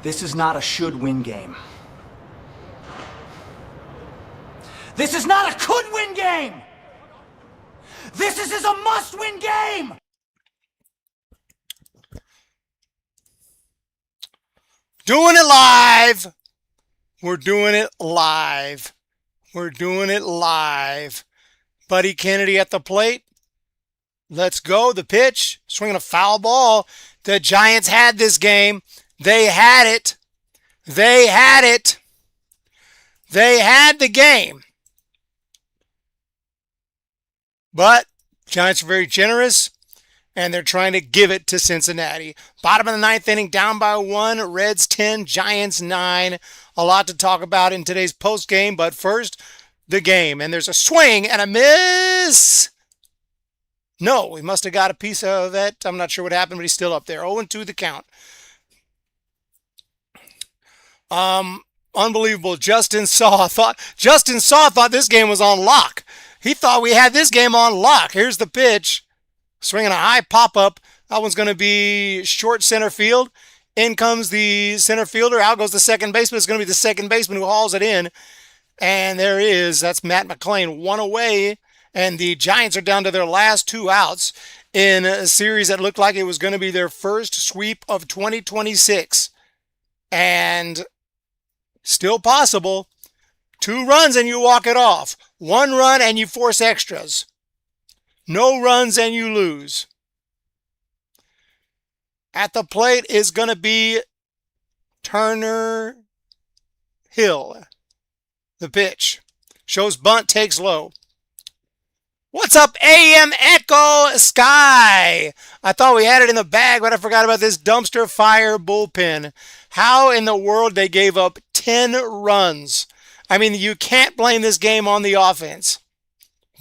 This is not a should-win game. This is not a could-win game! This is a must-win game! Doing it live! We're doing it live. We're doing it live. Buddy Kennedy at the plate. Let's go. The pitch. Swinging a foul ball. The Giants had this game. They had it. They had it. They had the game. But Giants are very generous, and they're trying to give it to Cincinnati. Bottom of the ninth inning, down by 1. Reds 10, Giants 9. A lot to talk about in today's postgame, but first, the game. And there's a swing and a miss. No, he must have got a piece of it. I'm not sure what happened, but he's still up there. 0-2 the count. Unbelievable. Justin Saw thought this game was on lock. He thought we had this game on lock. Here's the pitch. Swinging a high pop-up. That one's going to be short center field. In comes the center fielder. Out goes the second baseman. It's going to be the second baseman who hauls it in. And there is. That's Matt McClain. 1 away. And the Giants are down to their last 2 outs in a series that looked like it was going to be their first sweep of 2026. And still possible. 2 runs and you walk it off. 1 run and you force extras. No runs and you lose. At the plate is going to be Turner Hill. The pitch. Shows bunt, takes low. What's up, AM Echo Sky? I thought we had it in the bag, but I forgot about this dumpster fire bullpen. How in the world they gave up 10 runs? I mean, you can't blame this game on the offense.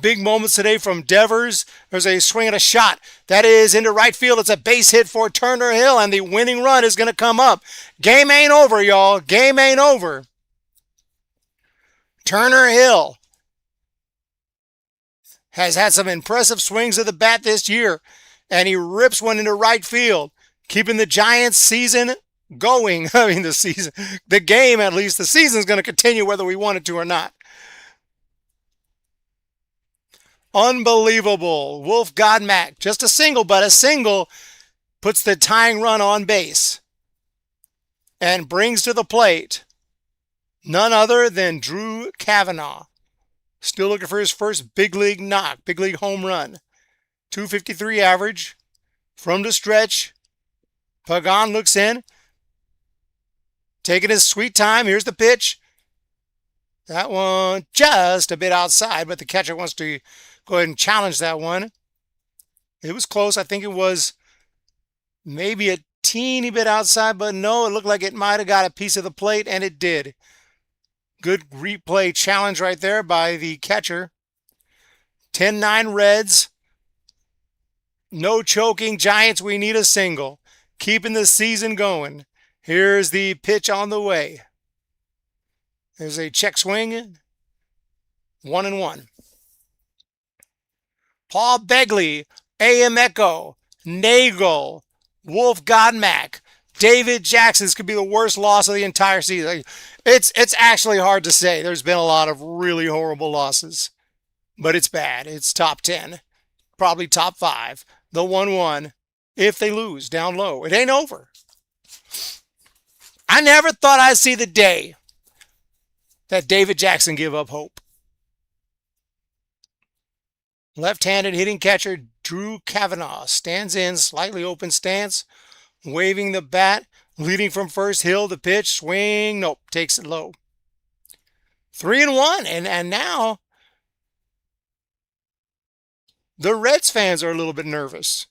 Big moments today from Devers. There's a swing and a shot. That is into right field. It's a base hit for Turner Hill, and the winning run is going to come up. Game ain't over, y'all. Game ain't over. Turner Hill has had some impressive swings of the bat this year, and he rips one into right field, keeping the Giants' season going. I mean, the game at least, the season's going to continue whether we want it to or not. Unbelievable. Wolf Godmack, just a single, but a single puts the tying run on base and brings to the plate none other than Drew Kavanaugh. Still looking for his first big league knock, big league home run. 253 average from the stretch. Pagan looks in, taking his sweet time. Here's the pitch. That one just a bit outside, but the catcher wants to go ahead and challenge that one. It was close. I think it was maybe a teeny bit outside, but no, it looked like it might have got a piece of the plate, and it did. Good replay challenge right there by the catcher. 10-9 Reds. No choking. Giants, we need a single. Keeping the season going. Here's the pitch on the way. There's a check swing. 1-1. Paul Begley, AM Echo, Nagel, Wolf Godmack, David Jackson. This could be the worst loss of the entire season. It's actually hard to say. There's been a lot of really horrible losses, but it's bad. It's top 10, probably top 5. The 1-1 if they lose down low. It ain't over. I never thought I'd see the day that David Jackson give up hope. Left-handed hitting catcher Drew Kavanaugh stands in, slightly open stance, waving the bat, leading from first. Hill, the pitch, swing, nope, takes it low. 3-1, and now the Reds fans are a little bit nervous.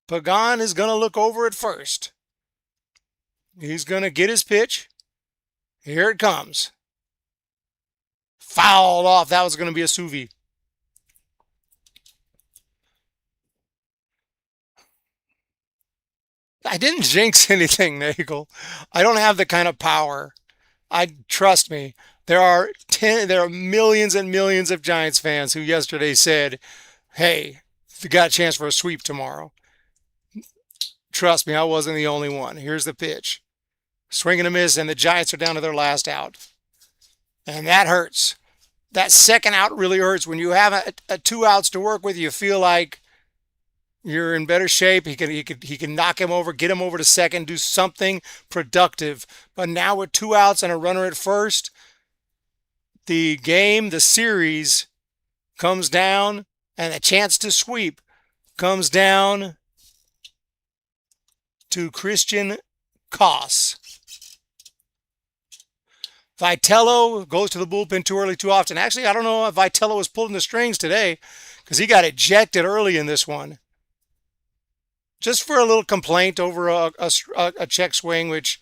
Pagan is going to look over at first. He's going to get his pitch. Here it comes. Fouled off. That was going to be a Suvi. I didn't jinx anything, Nagel. I don't have the kind of power. Trust me. There are millions and millions of Giants fans who yesterday said, "Hey, you got a chance for a sweep tomorrow." Trust me, I wasn't the only one. Here's the pitch. Swing and a miss, and the Giants are down to their last out. And that hurts. That second out really hurts. When you have a 2 outs to work with, you feel like you're in better shape. He can knock him over, get him over to second, do something productive. But now with 2 outs and a runner at first, the series comes down, and the chance to sweep comes down to Christian Koss. Vitello goes to the bullpen too early, too often. Actually, I don't know if Vitello was pulling the strings today because he got ejected early in this one. Just for a little complaint over a check swing, which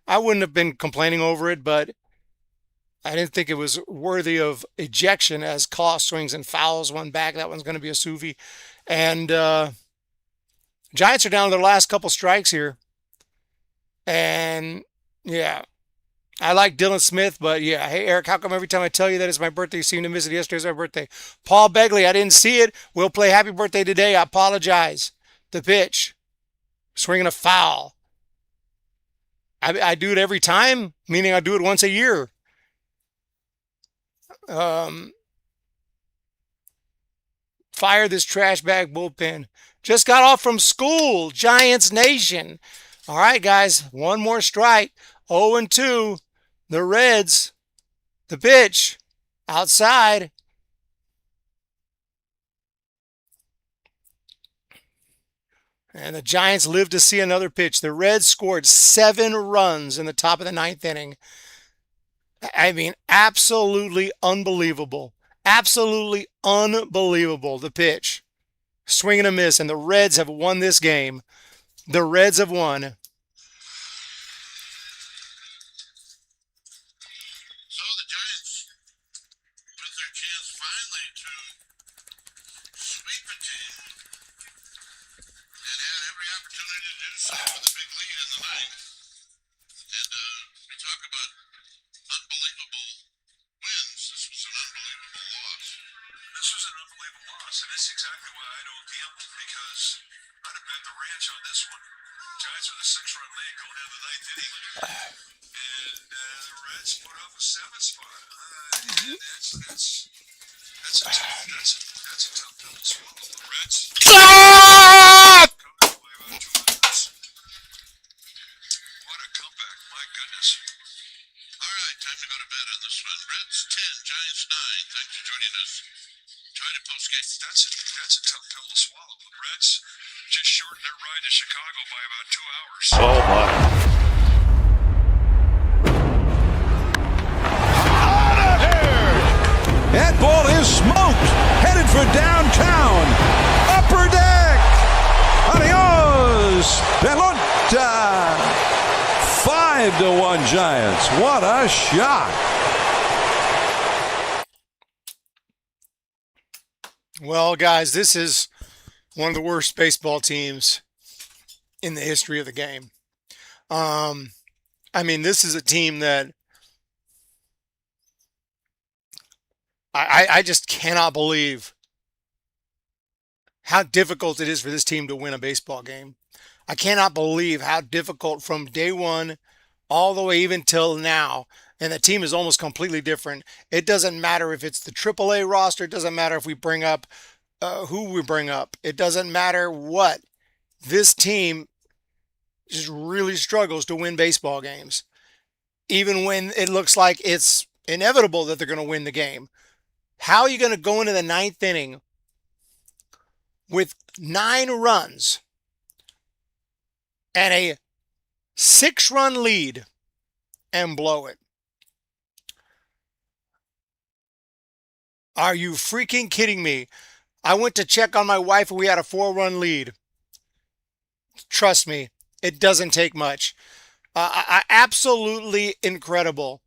I wouldn't have been complaining over it, but I didn't think it was worthy of ejection as Koss swings and fouls one back. That one's going to be a Suvi. And Giants are down to their last couple strikes here. And, yeah, I like Dylan Smith, but, yeah. Hey, Eric, how come every time I tell you that it's my birthday, you seem to miss it? Yesterday's my birthday. Paul Begley, I didn't see it. We'll play happy birthday today. I apologize. The pitch. Swinging a foul. I do it every time, meaning I do it once a year. Fire this trash bag bullpen. Just got off from school. Giants Nation. All right, guys. One more strike. 0-2. The Reds. The pitch. Outside. And the Giants live to see another pitch. The Reds scored 7 runs in the top of the 9th inning. I mean, absolutely unbelievable. Absolutely unbelievable, the pitch. Swing and a miss, and the Reds have won this game. The Reds have won. So the Giants, with their chance finally to sweep a team, and had every opportunity to do so with a big lead in the 9th. And we talk about unbelievable wins. This was an unbelievable loss. This was an unbelievable loss, and that's exactly why I don't gamble, because I'd have bet the ranch on this one. Giants with a 6-run lead going down the 9th inning, and the Reds put up a 7 spot. That's a tough pill to swallow. The Reds Ah! covered by about 2 runs. What a comeback! My goodness. All right, time to go to bed on this one. Reds 10, Giants 9. Thanks for joining us. Enjoy the postgame. That's a tough pill to swallow. The Reds just shortened their ride to Chicago by about 2 hours. Oh my. That ball is smoked, headed for downtown. Upper deck. Adios, pelota. 5-1 Giants. What a shot. Well, guys, this is one of the worst baseball teams in the history of the game. I mean, this is a team that I just cannot believe how difficult it is for this team to win a baseball game. I cannot believe how difficult from day one all the way even till now. And the team is almost completely different. It doesn't matter if it's the AAA roster. It doesn't matter if we bring up who we bring up. It doesn't matter what. This team just really struggles to win baseball games. Even when it looks like it's inevitable that they're going to win the game. How are you going to go into the 9th inning with 9 runs and a 6-run lead and blow it? Are you freaking kidding me? I went to check on my wife and we had a 4-run lead. Trust me, it doesn't take much. Absolutely incredible.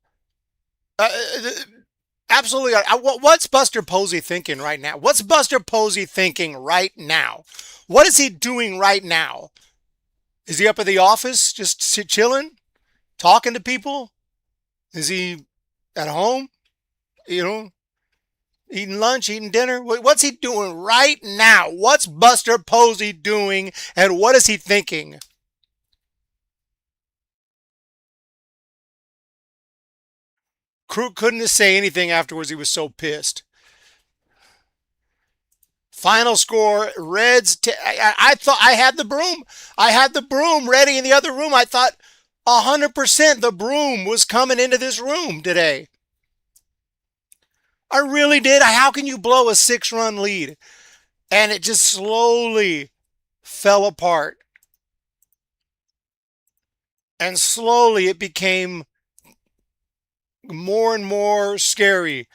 Absolutely. What's Buster Posey thinking right now? What's Buster Posey thinking right now? What is he doing right now? Is he up at the office just chilling, talking to people? Is he at home? You know, eating lunch, eating dinner? What's he doing right now? What's Buster Posey doing and what is he thinking? couldn't say anything afterwards. He was so pissed. Final score, Reds. I thought I had the broom. I had the broom ready in the other room. I thought 100% the broom was coming into this room today. I really did. How can you blow a 6-run lead? And it just slowly fell apart. And slowly it became more and more scary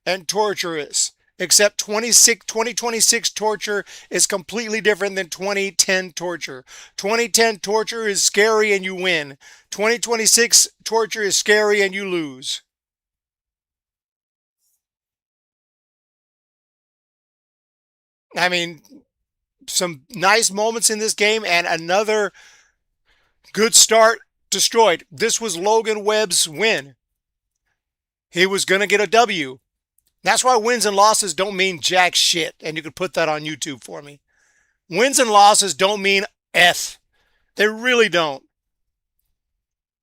and torturous. Except 2026 torture is completely different than 2010 torture. 2010 torture is scary and you win. 2026 torture is scary and you lose. I mean, some nice moments in this game and another good start destroyed. This was Logan Webb's win. He was going to get a W. That's why wins and losses don't mean jack shit. And you can put that on YouTube for me. Wins and losses don't mean F. They really don't.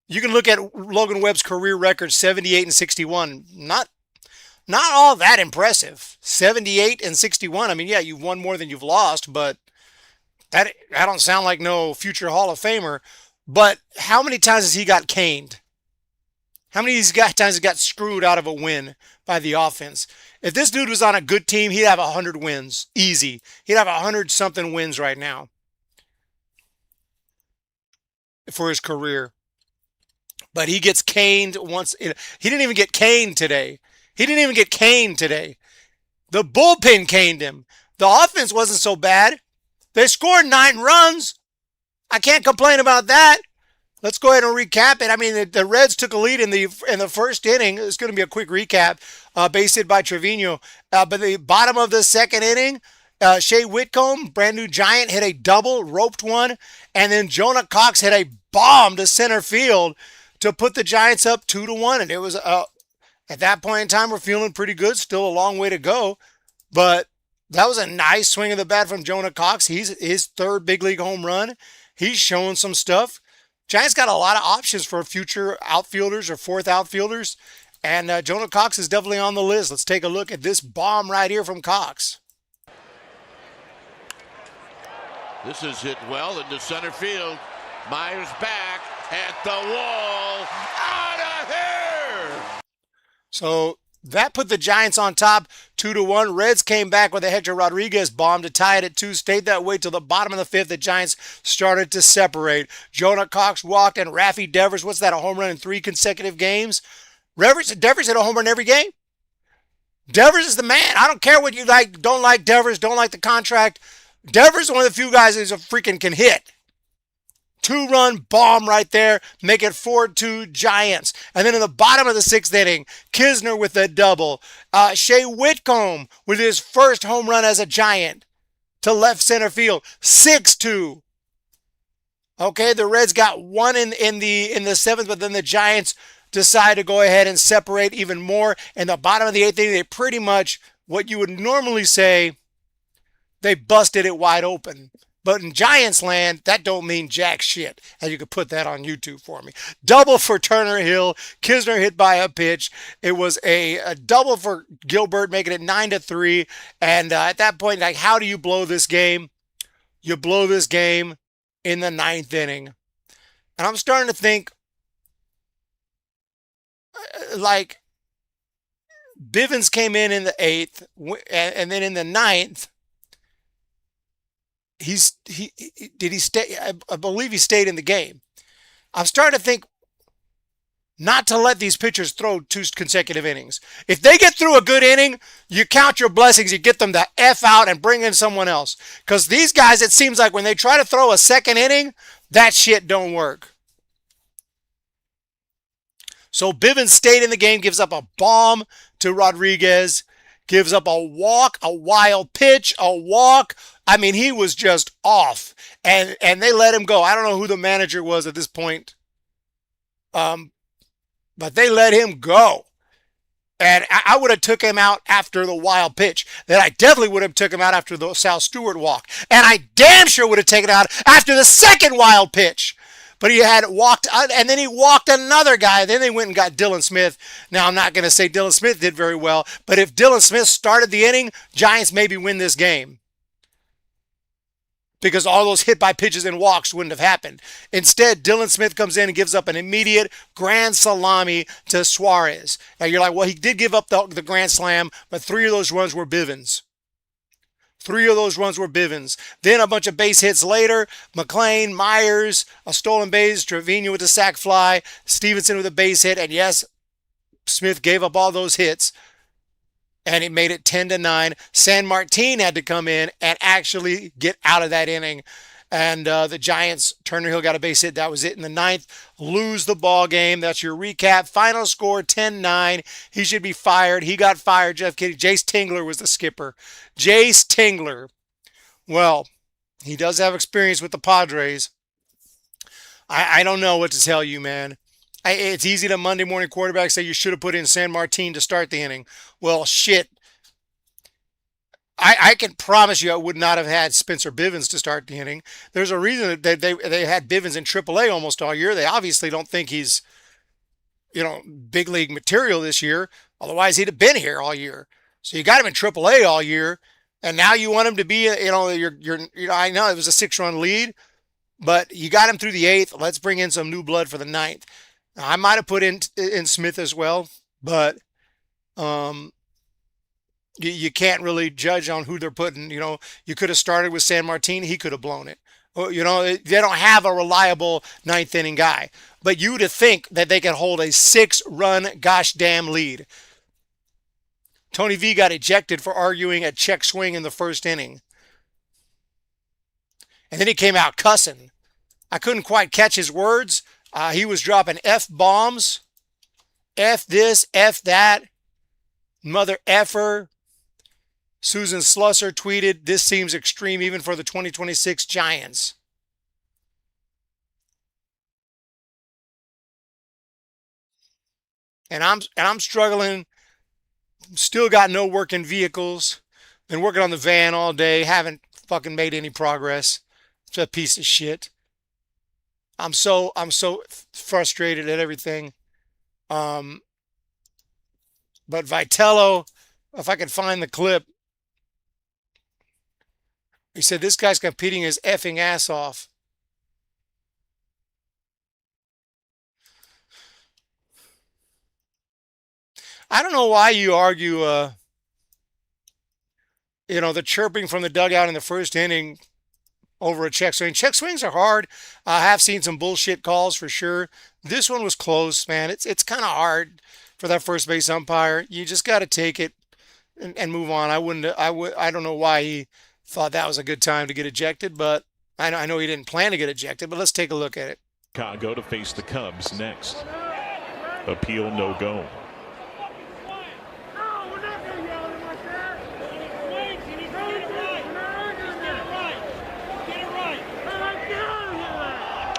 You can look at Logan Webb's career record, 78 and 61. Not all that impressive. 78 and 61. I mean, yeah, you've won more than you've lost, but that don't sound like no future Hall of Famer. But how many times has he got caned? How many times he got screwed out of a win by the offense? If this dude was on a good team, he'd have 100 wins. Easy. He'd have 100-something wins right now for his career. But he gets caned once. He didn't even get caned today. The bullpen caned him. The offense wasn't so bad. They scored 9 runs. I can't complain about that. Let's go ahead and recap it. I mean, the Reds took a lead in the first inning. It's going to be a quick recap, base hit by Trevino. But the bottom of the second inning, Shea Whitcomb, brand new Giant, hit a double, roped one, and then Jonah Cox hit a bomb to center field to put the Giants up 2-1. And it was at that point in time, we're feeling pretty good. Still a long way to go, but that was a nice swing of the bat from Jonah Cox. He's his 3rd big league home run. He's showing some stuff. Giants got a lot of options for future outfielders or 4th outfielders, and Jonah Cox is definitely on the list. Let's take a look at this bomb right here from Cox. This is hit well into center field. Myers back at the wall. Out of here! So that put the Giants on top 2-1. Reds came back with a Hector Rodriguez bomb to tie it at 2. Stayed that way till the bottom of the 5th. The Giants started to separate. Jonah Cox walked and Raffy Devers, what's that, a home run in 3 consecutive games? Devers hit a home run every game. Devers is the man. I don't care what you like, don't like Devers, don't like the contract. Devers is one of the few guys who's a freaking can hit. 2-run bomb right there, make it 4-2 Giants. And then in the bottom of the 6th inning, Kisner with a double. Shea Whitcomb with his first home run as a Giant to left center field, 6-2. Okay, the Reds got one in the 7th, but then the Giants decide to go ahead and separate even more. In the bottom of the 8th inning, they pretty much, what you would normally say, they busted it wide open. But in Giants land, that don't mean jack shit. And you could put that on YouTube for me. Double for Turner Hill. Kisner hit by a pitch. It was a double for Gilbert, making it 9-3. And at that point, like, how do you blow this game? You blow this game in the 9th inning. And I'm starting to think, like, Bivens came in the 8th, and then in the 9th, did he stay? I believe he stayed in the game. I'm starting to think not to let these pitchers throw 2 consecutive innings. If they get through a good inning, you count your blessings, you get them the F out and bring in someone else. Because these guys, it seems like when they try to throw a 2nd inning, that shit don't work. So Bivens stayed in the game, gives up a bomb to Rodriguez, gives up a walk, a wild pitch, a walk. I mean, he was just off, and they let him go. I don't know who the manager was at this point, but they let him go. And I would have took him out after the wild pitch. Then I definitely would have took him out after the Sal Stewart walk. And I damn sure would have taken him out after the 2nd wild pitch. But he had walked, and then he walked another guy. Then they went and got Dylan Smith. Now, I'm not going to say Dylan Smith did very well, but if Dylan Smith started the inning, Giants maybe win this game. Because all those hit by pitches and walks wouldn't have happened. Instead, Dylan Smith comes in and gives up an immediate grand salami to Suarez. Now, you're like, well, he did give up the grand slam, but 3 of those runs were Bivens. 3 of those runs were Bivens. Then a bunch of base hits later. McClain, Myers, a stolen base, Trevino with a sac fly, Stevenson with a base hit, and yes, Smith gave up all those hits, and it made it 10-9. San Martin had to come in and actually get out of that inning. And the Giants, Turner Hill got a base hit. That was it in the 9th. Lose the ball game. That's your recap. Final score, 10-9. He should be fired. He got fired. Jeff Kitty. Jace Tingler was the skipper. Jace Tingler. Well, he does have experience with the Padres. I don't know what to tell you, man. It's easy to Monday morning quarterback say you should have put in San Martin to start the inning. Well, shit. I can promise you I would not have had Spencer Bivens to start the inning. There's a reason that they had Bivens in AAA almost all year. They obviously don't think he's, big league material this year. Otherwise, he'd have been here all year. So you got him in AAA all year, and now you want him to be, I know it was a 6-run lead, but you got him through the 8th. Let's bring in some new blood for the 9th. Now, I might have put in Smith as well, but you can't really judge on who they're putting. You could have started with San Martin. He could have blown it. They don't have a reliable 9th inning guy. But you to think that they can hold a 6-run gosh damn lead. Tony V got ejected for arguing a check swing in the 1st inning. And then he came out cussing. I couldn't quite catch his words. He was dropping F-bombs. F this, F that. Mother effer. Susan Slusser tweeted, "This seems extreme even for the 2026 Giants." And I'm struggling. Still got no working vehicles. Been working on the van all day. Haven't fucking made any progress. It's a piece of shit. I'm so frustrated at everything. But Vitello, if I could find the clip, he said this guy's competing his effing ass off. I don't know why you argue, the chirping from the dugout in the 1st inning over a check swing. Check swings are hard. I have seen some bullshit calls for sure. This one was close, man. It's kind of hard for that first base umpire. You just got to take it and move on. I don't know why he thought that was a good time to get ejected, but I know he didn't plan to get ejected, but let's take a look at it. Chicago to face the Cubs next. Appeal no go.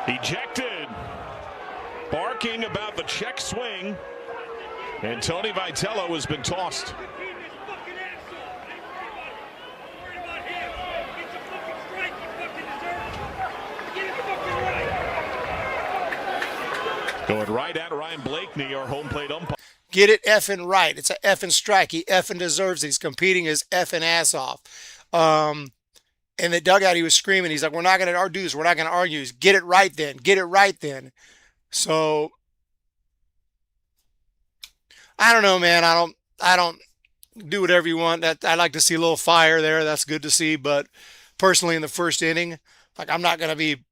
Ejected. Barking about the check swing. And Tony Vitello has been tossed. Going right at Ryan Blakeney, our home plate umpire. Get it effing right. It's a effing strike. He effing deserves it. He's competing his effing ass off. In the dugout, he was screaming. He's like, "We're not going to do this. We're not going to argue. Get it right then. Get it right then." So I don't know, man. I don't do whatever you want. I like to see a little fire there. That's good to see. But personally, in the 1st inning, like I'm not gonna be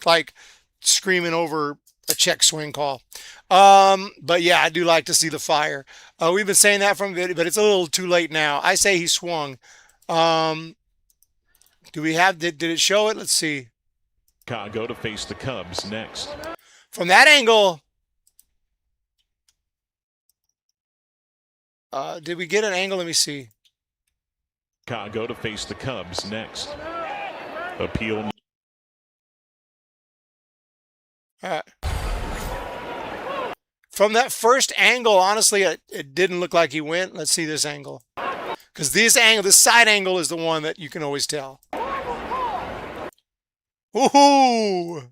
like screaming over a check swing call. But yeah, I do like to see the fire. We've been saying that from video, but it's a little too late now. I say he swung. Do we have, did it show it? Let's see. Chicago to face the Cubs next. From that angle, did we get an angle? Let me see. Chicago to face the Cubs next. Appeal. From that first angle, honestly, it didn't look like he went. Let's see this angle. Because this side angle is the one that you can always tell. Woohoo!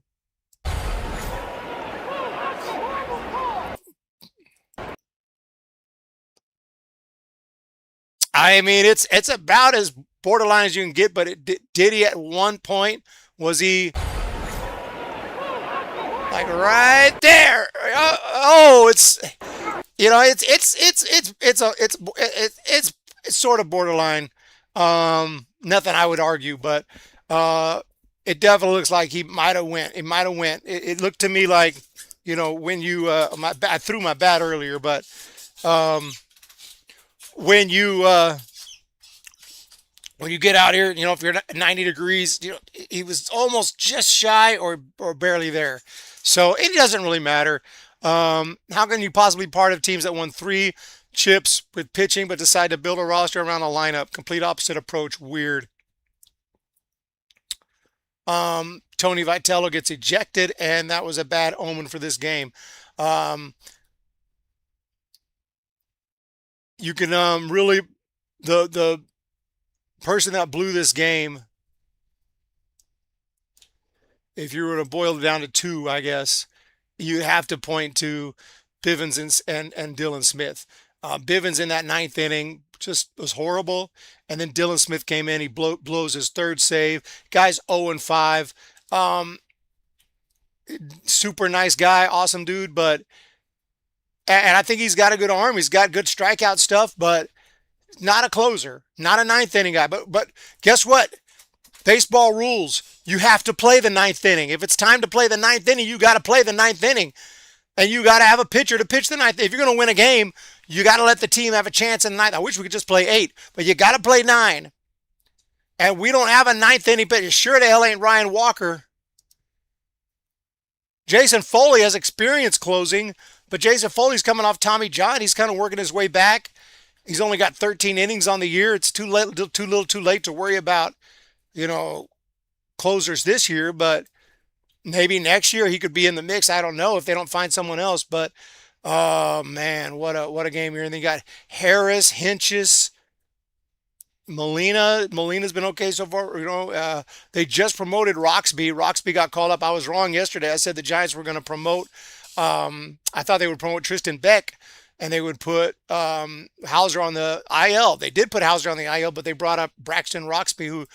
I mean, it's about as borderline as you can get. But did he at one point? Was he like right there? It's it's sort of borderline. Nothing I would argue, but it definitely looks like he might have went. It might have went. It looked to me like, when I threw my bat earlier, but um, when you get out here, if you're at 90 degrees, he was almost just shy or barely there. So it doesn't really matter. How can you possibly be part of teams that won 3 chips with pitching but decide to build a roster around a lineup? Complete opposite approach. Weird. Tony Vitello gets ejected, and that was a bad omen for this game. You can really the person that blew this game, if you were to boil it down to 2, I guess you have to point to Bivens and Dylan Smith. Bivens in that 9th inning just was horrible, and then Dylan Smith came in. He blows his 3rd save. Guy's 0-5. Super nice guy, awesome dude, and I think he's got a good arm. He's got good strikeout stuff, but not a closer, not a 9th inning guy. But guess what? Baseball rules. You have to play the 9th inning. If it's time to play the 9th inning, you got to play the 9th inning. And you got to have a pitcher to pitch the 9th. If you're going to win a game, you got to let the team have a chance in the 9th. I wish we could just play 8, but you got to play 9. And we don't have a 9th inning pitcher. Sure the hell ain't Ryan Walker. Jason Foley has experience closing, but Jason Foley's coming off Tommy John. He's kind of working his way back. He's only got 13 innings on the year. It's too late to worry about, closers this year, but maybe next year he could be in the mix. I don't know if they don't find someone else, but oh man, what a game here. And then you got Harris, Hinchis, Molina. Molina's been okay so far. They just promoted Roxby. Roxby got called up. I was wrong yesterday. I said the Giants were going to promote. I thought they would promote Tristan Beck, and they would put Hauser on the IL. They did put Hauser on the IL, but they brought up Braxton Roxby, who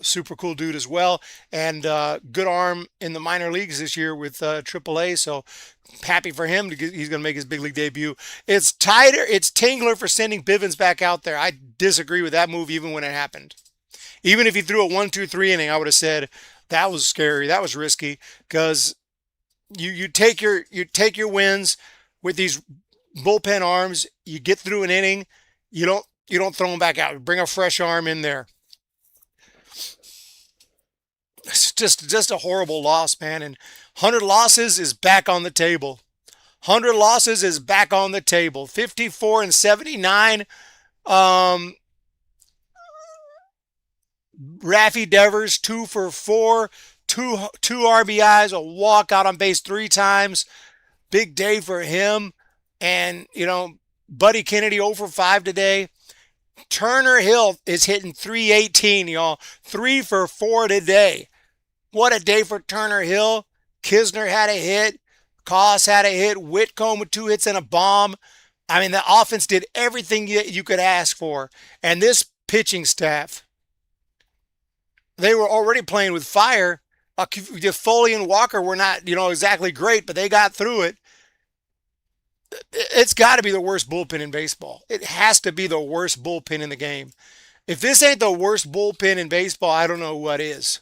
super cool dude as well, and good arm in the minor leagues this year with AAA. So happy for him. He's going to make his big league debut. It's tighter. It's Tingler for sending Bivens back out there. I disagree with that move even when it happened. Even if he threw a 1-2-3 inning, I would have said that was scary. That was risky, because you take your wins with these bullpen arms. You get through an inning, you don't throw them back out. You bring a fresh arm in there. It's just a horrible loss, man. And 100 losses is back on the table. 100 losses is back on the table. 54-79. Raffy Devers 2 for 4, two RBIs, a walk, out on base 3 times. Big day for him. And, Buddy Kennedy 0 for 5 today. Turner Hill is hitting 318, y'all. 3 for 4 today. What a day for Turner Hill. Kisner had a hit. Koss had a hit. Whitcomb with 2 hits and a bomb. I mean, the offense did everything you could ask for. And this pitching staff, they were already playing with fire. Foley and Walker were not, exactly great, but they got through it. It's got to be the worst bullpen in baseball. It has to be the worst bullpen in the game. If this ain't the worst bullpen in baseball, I don't know what is.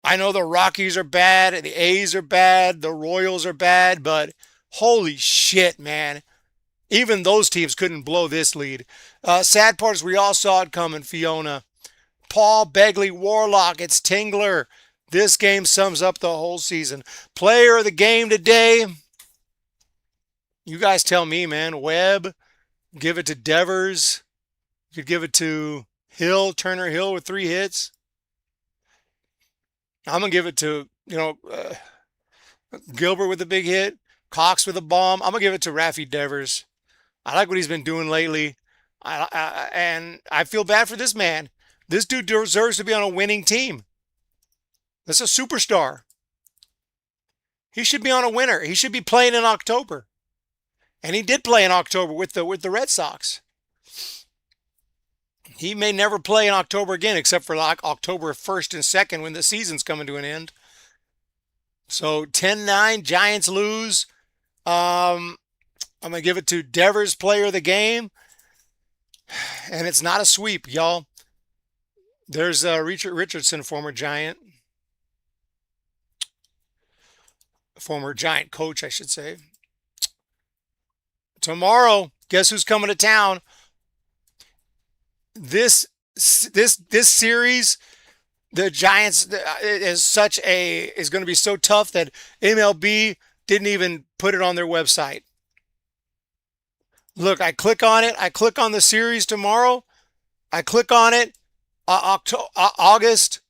I know the Rockies are bad, the A's are bad, the Royals are bad, but holy shit, man. Even those teams couldn't blow this lead. Sad part is we all saw it coming, Fiona. Paul, Begley, Warlock, it's Tingler. This game sums up the whole season. Player of the game today. You guys tell me, man. Webb, give it to Devers. You could give it to Hill, Turner Hill with 3 hits. I'm going to give it to, Gilbert with a big hit. Cox with a bomb. I'm going to give it to Raffy Devers. I like what he's been doing lately. And I feel bad for this man. This dude deserves to be on a winning team. That's a superstar. He should be on a winner. He should be playing in October. And he did play in October with the Red Sox. He may never play in October again, except for like October 1st and 2nd when the season's coming to an end. So 10-9, Giants lose. I'm going to give it to Devers, player of the game. And it's not a sweep, y'all. There's Richard Richardson, former Giant coach, I should say. Tomorrow, guess who's coming to town? This series, the Giants is going to be so tough that MLB didn't even put it on their website. Look, I click on it. I click on the series tomorrow. I click on it. August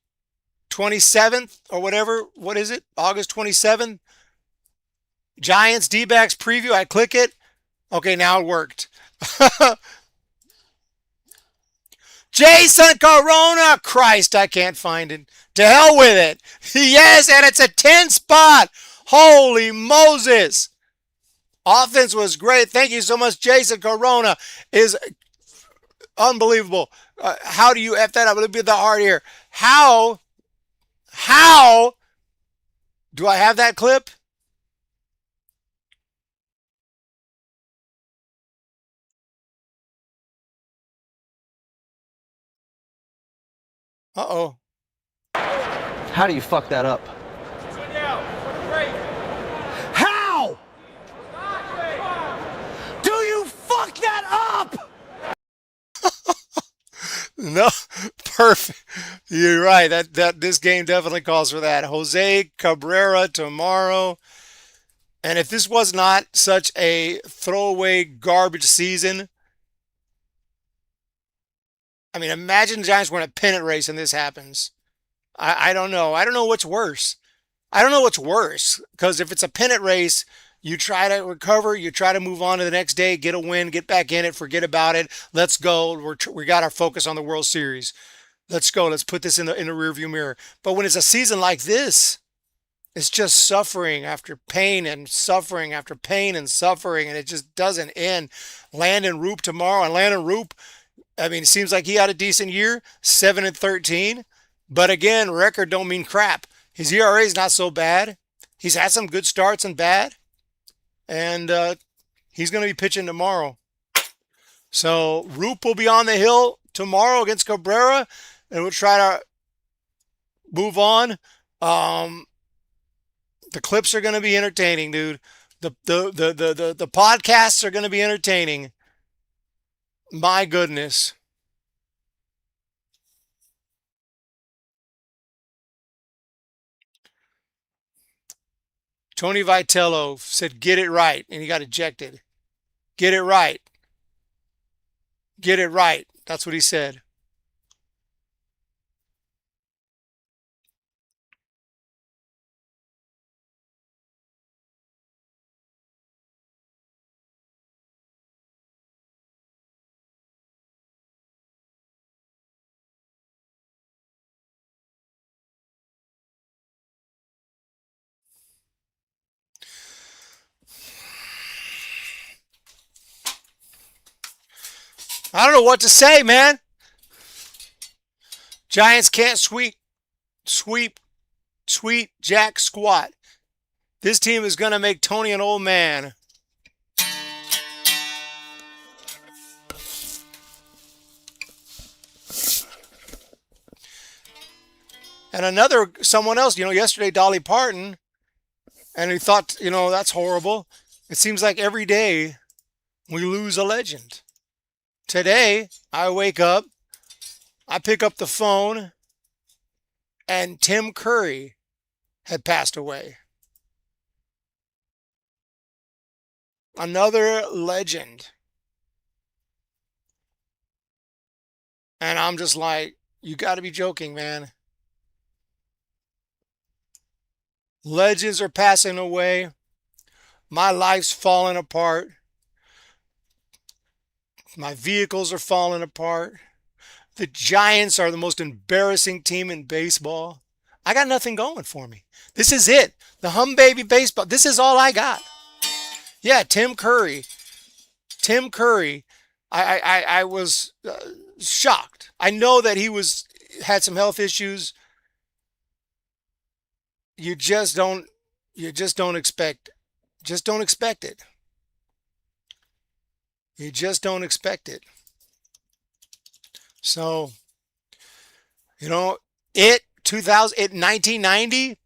27th or whatever. What is it? August 27th. Giants D-backs preview. I click it. Okay, now it worked. Jason Corona. Christ, I can't find it. To hell with it. Yes, and it's a 10 spot. Holy Moses. Offense was great. Thank you so much. Jason Corona is unbelievable. How do you F that up? It'll be the hard here. How do I have that clip? Uh-oh. How do you fuck that up? How do you fuck that up? No, perfect. You're right. That this game definitely calls for that. Jose Cabrera tomorrow. And if this was not such a throwaway garbage season, I mean, imagine the Giants win a pennant race and this happens. I don't know. I don't know what's worse. I don't know what's worse, because if it's a pennant race, you try to recover, you try to move on to the next day, get a win, get back in it, forget about it. Let's go. We got our focus on the World Series. Let's go. Let's put this in the rearview mirror. But when it's a season like this, it's just suffering after pain and suffering after pain and suffering, and it just doesn't end. Landon Roop tomorrow, and Landon Roop, I mean, it seems like he had a decent year, 7-13. But again, record don't mean crap. His ERA is not so bad. He's had some good starts and bad. And he's going to be pitching tomorrow. So Roop will be on the hill tomorrow against Cabrera, and we'll try to move on. The clips are going to be entertaining, dude. The podcasts are going to be entertaining. My goodness. Tony Vitello said, get it right, and he got ejected. Get it right. Get it right. That's what he said. I don't know what to say, man. Giants can't sweep jack squat. This team is going to make Tony an old man. And someone else, yesterday, Dolly Parton, and he thought, that's horrible. It seems like every day we lose a legend. Today, I wake up, I pick up the phone, and Tim Curry had passed away. Another legend. And I'm just like, you got to be joking, man. Legends are passing away. My life's falling apart. My vehicles are falling apart. The Giants are the most embarrassing team in baseball. I got nothing going for me. This is it. The hum baby baseball. This is all I got. Yeah, Tim Curry. Tim Curry. I was shocked. I know that he had some health issues. You just don't expect it. You just don't expect it. So, you know, 1990,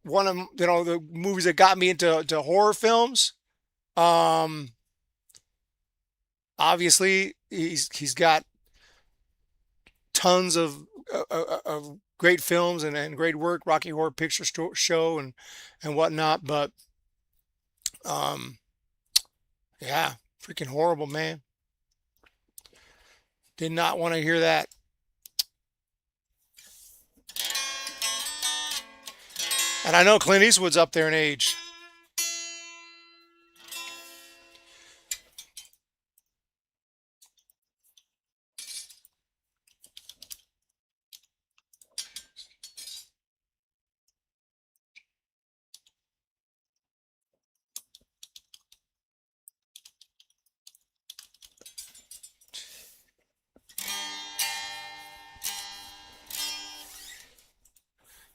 one of, you know, the movies that got me into horror films. Obviously he's got tons of great films and great work, Rocky Horror Picture Show and whatnot, but yeah, freaking horrible, man. Did not want to hear that. And I know Clint Eastwood's up there in age.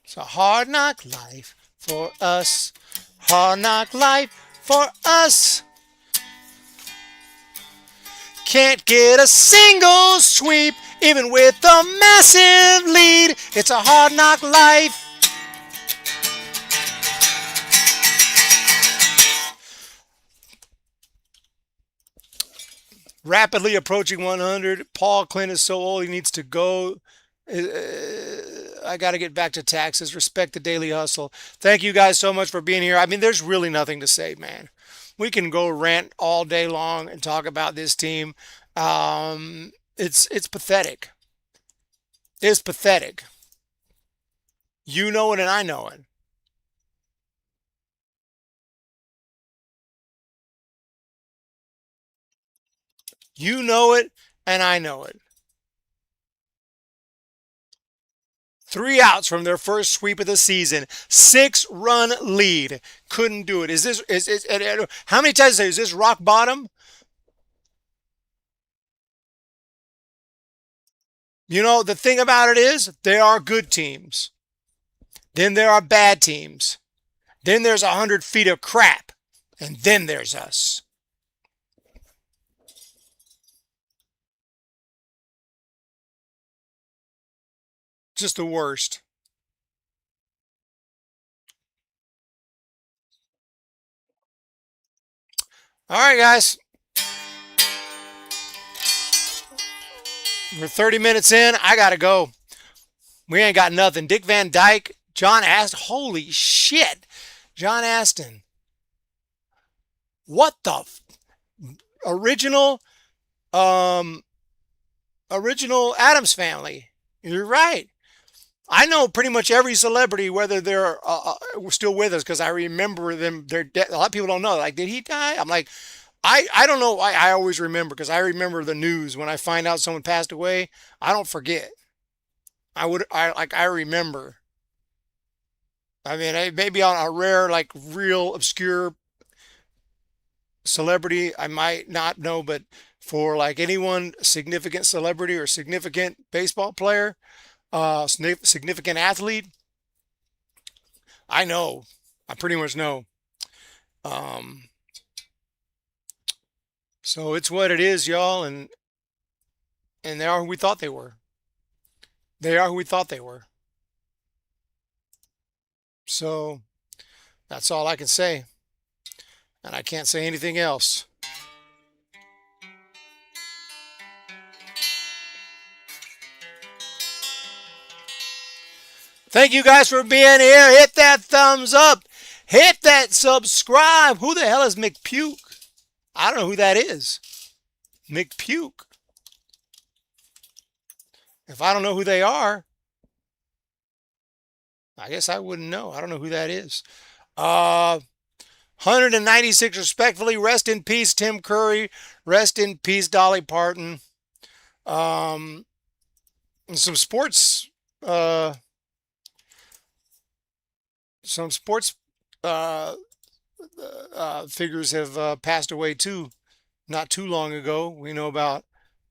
It's a hard knock life for us. Hard knock life for us. Can't get a single sweep, even with a massive lead. It's a hard knock life. Rapidly approaching 100. Paul Clint is so old, he needs to go. I got to get back to taxes. Respect the daily hustle. Thank you guys so much for being here. I mean, there's really nothing to say, man. We can go rant all day long and talk about this team. It's pathetic. It's pathetic. You know it and I know it. You know it and I know it. 3 outs from their first sweep of the season. 6-run lead. Couldn't do it. How many times is this rock bottom? You know, the thing about it is there are good teams. Then there are bad teams. Then there's 100 feet of crap. And then there's us. Just the worst. All right, guys. We're 30 minutes in. I got to go. We ain't got nothing. Dick Van Dyke, John Aston. Holy shit. John Aston. What the original Addams Family. You're right. I know pretty much every celebrity, whether they're still with us, because I remember them. They're dead. A lot of people don't know. Like, did he die? I'm like, I don't know. I always remember, because I remember the news. When I find out someone passed away, I don't forget. I remember. I mean, maybe on a rare, like, real obscure celebrity, I might not know, but for like anyone significant celebrity or significant baseball player, significant athlete, I know. I pretty much know. So it's what it is, y'all, and they are who we thought they were. They are who we thought they were. So that's all I can say. And I can't say anything else. Thank you guys for being here. Hit that thumbs up. Hit that subscribe. Who the hell is McPuke? I don't know who that is. McPuke. If I don't know who they are, I guess I wouldn't know. I don't know who that is. 196 respectfully. Rest in peace, Tim Curry. Rest in peace, Dolly Parton. And some sports some sports uh, figures have passed away too, not too long ago. We know about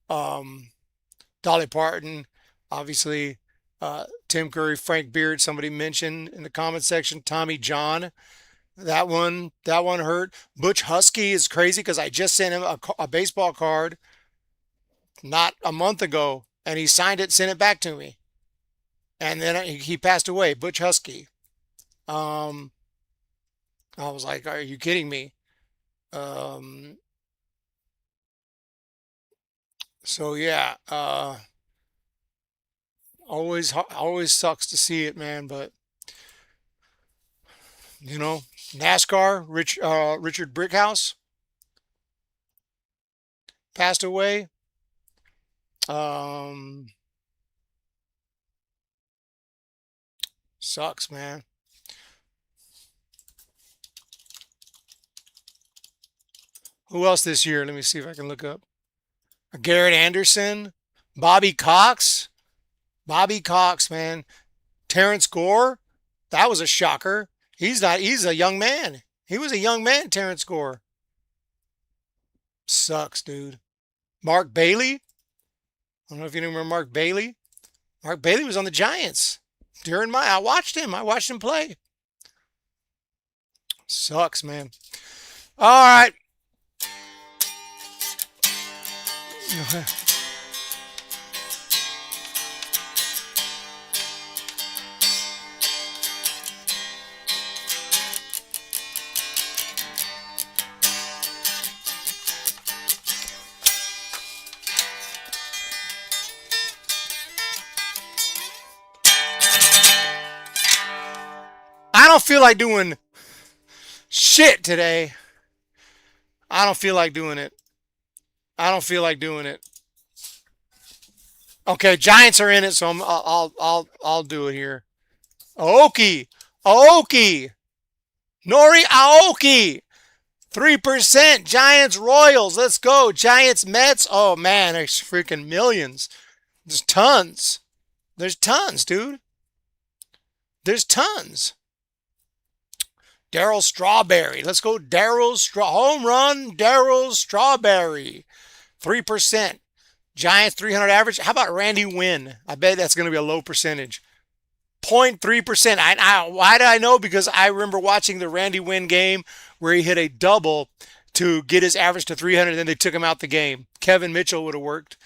um, Dolly Parton, obviously, Tim Curry, Frank Beard. Somebody mentioned in the comment section, Tommy John. That one hurt. Butch Husky is crazy because I just sent him a baseball card not a month ago, and he signed it, sent it back to me, and then he passed away. Butch Husky. Um, I was like, "Are you kidding me?" Um, so yeah, always sucks to see it, man. But NASCAR, Richard Brickhouse passed away. Um, Sucks, man. Who else this year? Let me see if I can look up. Garrett Anderson, Bobby Cox. Bobby Cox, man. Terrence Gore. That was a shocker. He's a young man. He was a young man, Terrence Gore. Sucks, dude. Mark Bailey. I don't know if you remember Mark Bailey. Mark Bailey was on the Giants. I watched him. I watched him play. Sucks, man. All right. I don't feel like doing shit today. I don't feel like doing it. I don't feel like doing it. Okay, Giants are in it, so I'll do it here. Aoki, Nori Aoki, 3%. Giants Royals, let's go. Giants Mets. Oh man, there's freaking millions. There's tons. There's tons, dude. There's tons. Darryl Strawberry. Let's go, home run, Darryl Strawberry. 3%. Giants 300 average. How about Randy Wynn? I bet that's going to be a low percentage. 0.3%. Why do I know? Because I remember watching the Randy Wynn game where he hit a double to get his average to 300, and then they took him out the game. Kevin Mitchell would have worked.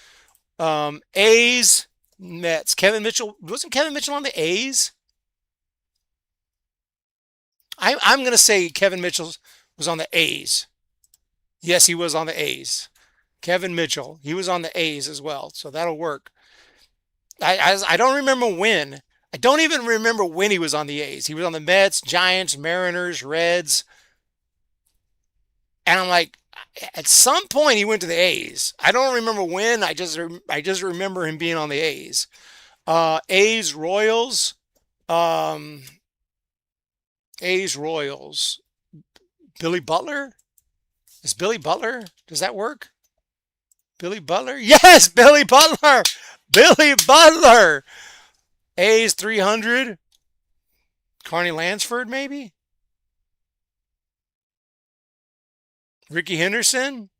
A's, Mets. Wasn't Kevin Mitchell on the A's? I'm going to say Kevin Mitchell was on the A's. Yes, he was on the A's. Kevin Mitchell, he was on the A's as well, so that'll work. I don't remember when. I don't even remember when he was on the A's. He was on the Mets, Giants, Mariners, Reds. And I'm like, at some point he went to the A's. I don't remember when. I just remember him being on the A's. A's Royals. A's Royals. Billy Butler? Is Billy Butler? Does that work? Billy Butler? Yes, Billy Butler. Billy Butler. A's 300. Carney Lansford, maybe? Ricky Henderson?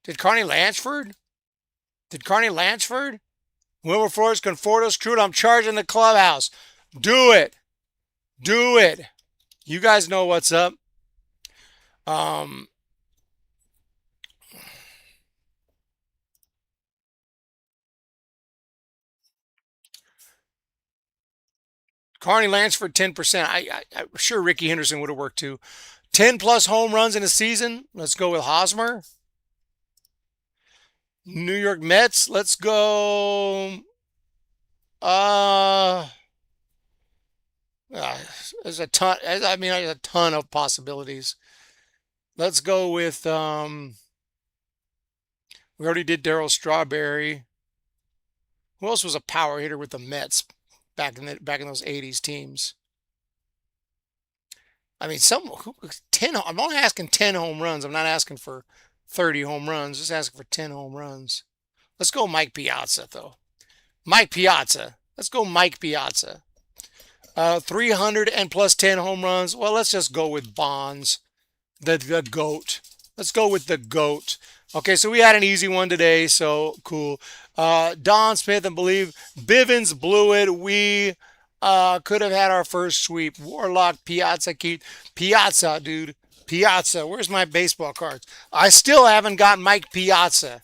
Did Carney Lansford? Wilberforce, Conforto, Crude, I'm charging the clubhouse. Do it. Do it. You guys know what's up. Carney Lansford, 10%. I'm sure Ricky Henderson would have worked too. 10 plus home runs in a season. Let's go with Hosmer. New York Mets. Let's go. There's a ton. I mean, there's a ton of possibilities. Let's go with. We already did Darryl Strawberry. Who else was a power hitter with the Mets back in those '80s teams? I mean, 10. I'm only asking 10 home runs. I'm not asking for 30 home runs. Just asking for 10 home runs. Let's go Mike Piazza though. Mike Piazza. Let's go Mike Piazza. 300 and plus 10 home runs. Well, let's just go with Bonds, the GOAT. Let's go with the GOAT. Okay, so we had an easy one today, so cool. Don Smith, and believe Bivens blew it. We could have had our first sweep. Warlock, Piazza, Keith. Piazza, dude. Piazza. Where's my baseball cards? I still haven't got Mike Piazza.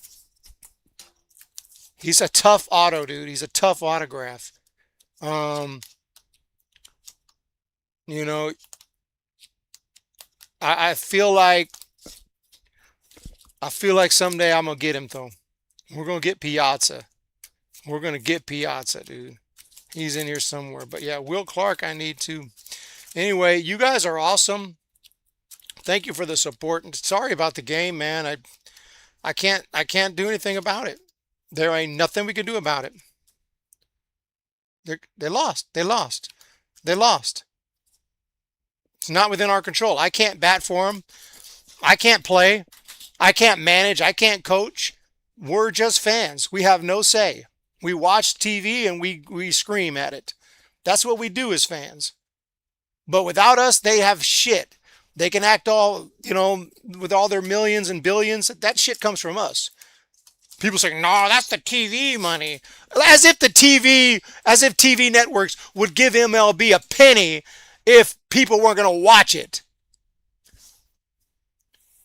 He's a tough auto, dude. He's a tough autograph. You know, I feel like someday I'm gonna get him though. We're gonna get Piazza. We're gonna get Piazza, dude. He's in here somewhere. But yeah, Will Clark, I need to. Anyway, you guys are awesome. Thank you for the support. And sorry about the game, man. I can't do anything about it. There ain't nothing we can do about it. They lost. They lost. They lost. It's not within our control. I can't bat for them. I can't play. I can't manage. I can't coach. We're just fans. We have no say. We watch TV and we scream at it. That's what we do as fans. But without us, they have shit. They can act all, with all their millions and billions. That shit comes from us. People say, no, that's the TV money. As if TV networks would give MLB a penny if people weren't going to watch it.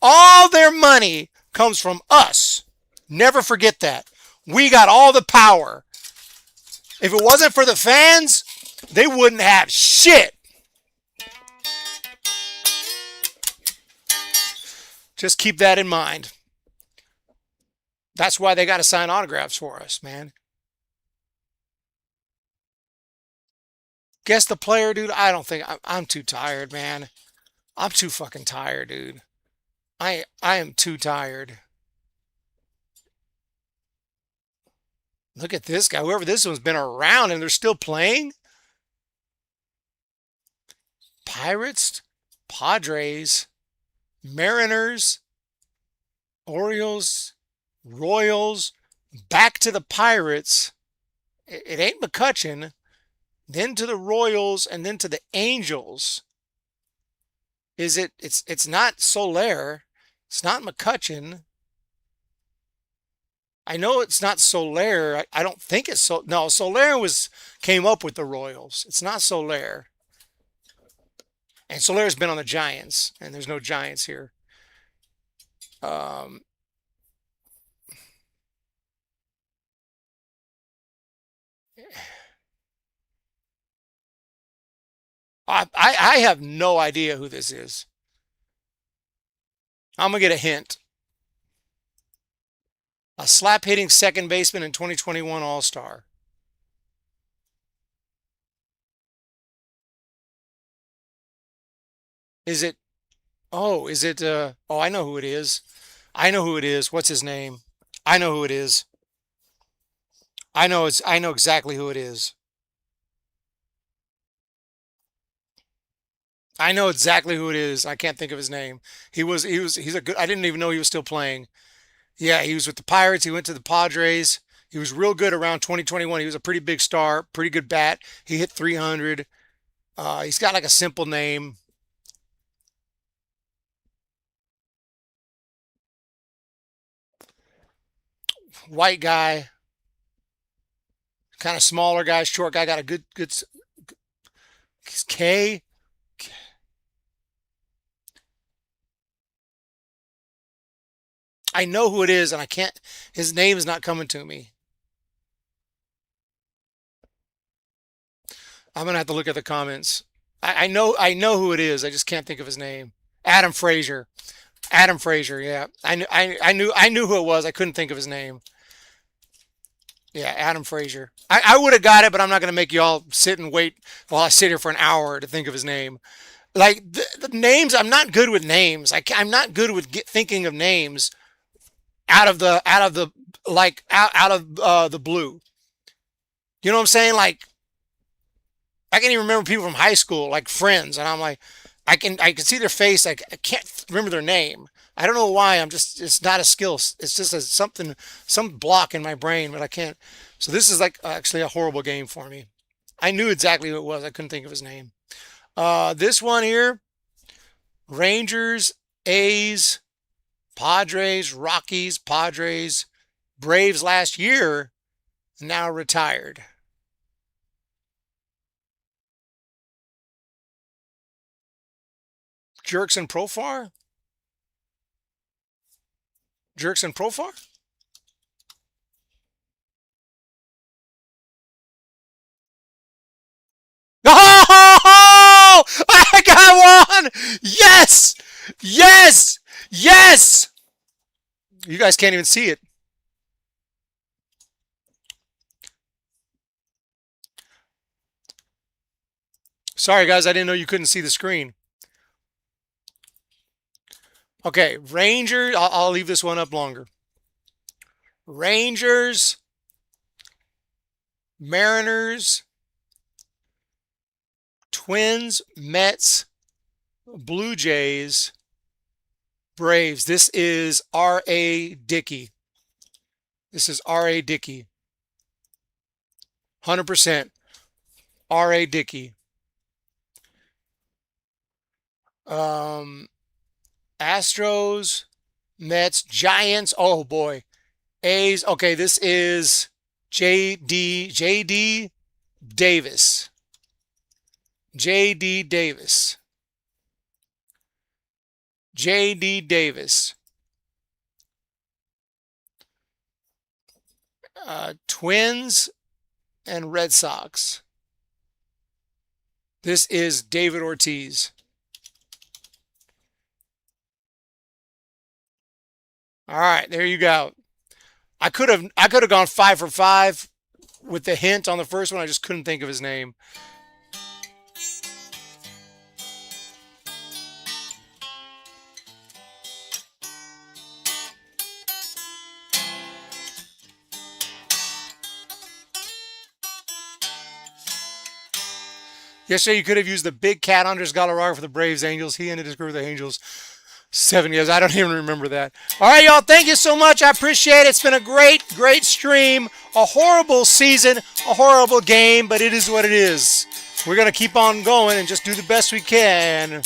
All their money comes from us. Never forget that. We got all the power. If it wasn't for the fans, they wouldn't have shit. Just keep that in mind. That's why they got to sign autographs for us, man. Guess the player, dude? I don't think... I'm too tired, man. I'm too fucking tired, dude. I am too tired. Look at this guy. Whoever this one's been around and they're still playing. Pirates, Padres, Mariners, Orioles, Royals, back to the Pirates. It ain't McCutchen. Then to the Royals and then to the Angels. It's not Soler. It's not McCutchen. I know it's not Soler. I don't think it's no, Soler came up with the Royals. It's not Soler. And Soler's been on the Giants, and there's no Giants here. I have no idea who this is. I'm going to get a hint. A slap-hitting second baseman in 2021 All-Star. Is it... Oh, is it... Oh, I know who it is. I know who it is. What's his name? I know who it is. I know exactly who it is. I know exactly who it is. I can't think of his name. He's a good... I didn't even know he was still playing. Yeah, he was with the Pirates. He went to the Padres. He was real good around 2021. He was a pretty big star, pretty good bat. He hit 300. He's got like a simple name. White guy. Kind of smaller guy, short guy. Got a good K. I know who it is, and I can't. His name is not coming to me. I'm gonna have to look at the comments. I know who it is. I just can't think of his name. Adam Frazier. Adam Frazier. Yeah, I knew who it was. I couldn't think of his name. Yeah, Adam Frazier. I would have got it, but I'm not gonna make y'all sit and wait while I sit here for an hour to think of his name. Like the names, I'm not good with names. I'm not good with thinking of names out of the blue. You know what I'm saying? Like I can't even remember people from high school, like friends, and I'm like, I can see their face. I can't remember their name. I don't know why. It's not a skill. It's just some block in my brain, but I can't. So this is like actually a horrible game for me. I knew exactly who it was. I couldn't think of his name. This one here, Rangers, A's, Padres, Rockies, Padres, Braves last year, now retired. Jerks and Profar? Jerks and Profar? Oh! I got one! Yes! Yes! Yes! You guys can't even see it. Sorry, guys, I didn't know you couldn't see the screen. Okay, Rangers. I'll leave this one up longer. Rangers, Mariners, Twins, Mets, Blue Jays, Braves. This is R.A. Dickey. This is R.A. Dickey. 100%. R.A. Dickey. Astros, Mets, Giants. Oh boy. A's. Okay, this is J.D. Davis. J.D. Davis. J.D. Davis. Twins and Red Sox. This is David Ortiz. All right, there you go. I could have gone 5 for 5 with the hint on the first one. I just couldn't think of his name. Yesterday, you could have used the big cat Andres Galarraga for the Braves Angels. He ended his career with the Angels 7 years. I don't even remember that. All right, y'all. Thank you so much. I appreciate it. It's been a great stream. A horrible season, a horrible game, but it is what it is. We're going to keep on going and just do the best we can.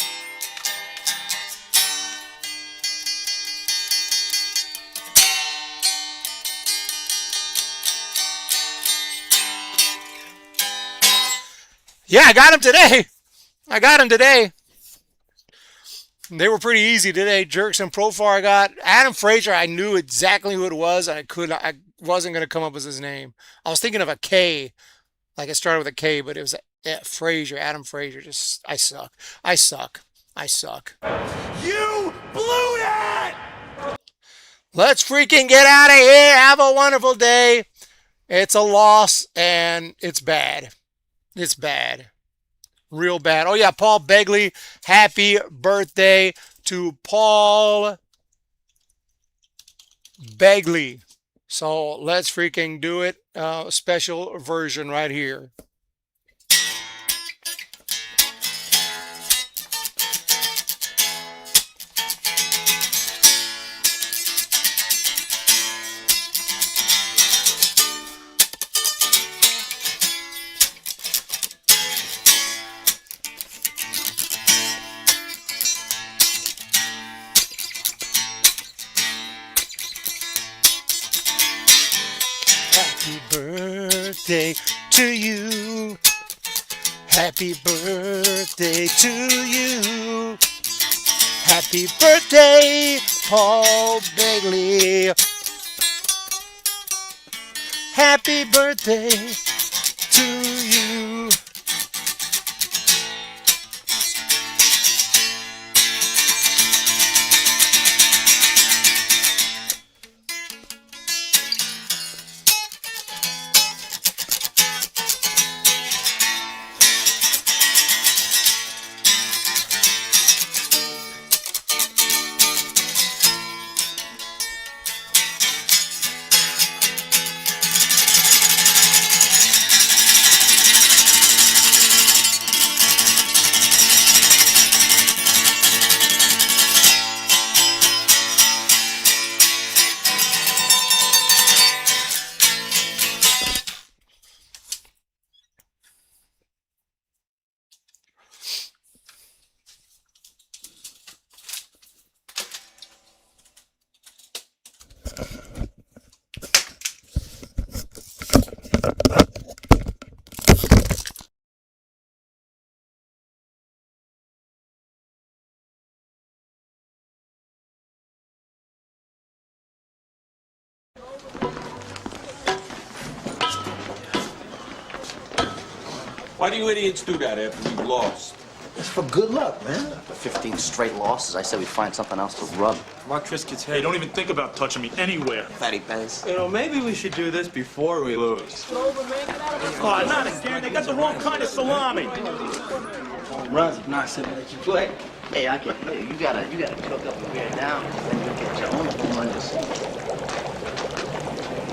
Yeah, I got him today. They were pretty easy today. Jerks and Profar I got. Adam Frazier, I knew exactly who it was. I wasn't going to come up with his name. I was thinking of a K. Like it started with a K, but it was Frazier, Adam Frazier. Just, I suck. You blew that! Let's freaking get out of here. Have a wonderful day. It's a loss, and it's bad. It's bad. Real bad. Oh, yeah, Paul Begley. Happy birthday to Paul Begley. So let's freaking do it. Special version right here. Happy birthday to you. Happy birthday to you. Happy birthday, Paul Begley. Happy birthday to you. Why do you idiots do that after we've lost? It's for good luck, man. For 15 straight losses, I said we'd find something else to rub. Mark Triscuit's head. Hey, don't even think about touching me anywhere. Fatty Pez. You know, maybe we should do this before we lose. Oh, not again. They got the wrong kind of salami. Runs, not sitting let you play. Hey, I can. Hey, you gotta cook up and wear down. Then you get your own home run yourself.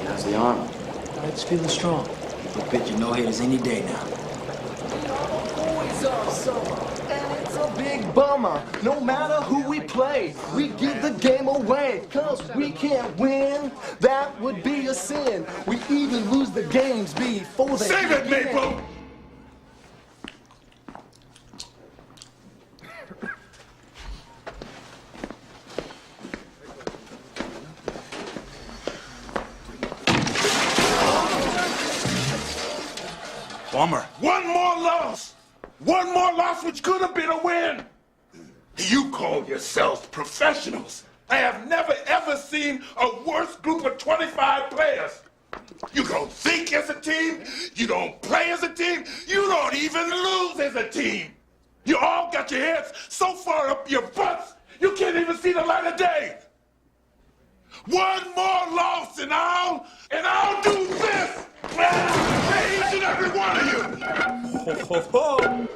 How's the arm? It's feeling strong. We'll pitch you no hitters any day now. Always awesome, and it's a big bummer. No matter who we play, we give the game away. Cause we can't win, that would be a sin. We even lose the games before they Save it, Maple! Bummer. One more loss! One more loss which could have been a win! You call yourselves professionals. I have never ever seen a worse group of 25 players. You don't think as a team, you don't play as a team, you don't even lose as a team. You all got your heads so far up your butts, you can't even see the light of day. One more loss and I'll do this! Each and every one of you! Ho, ho, ho.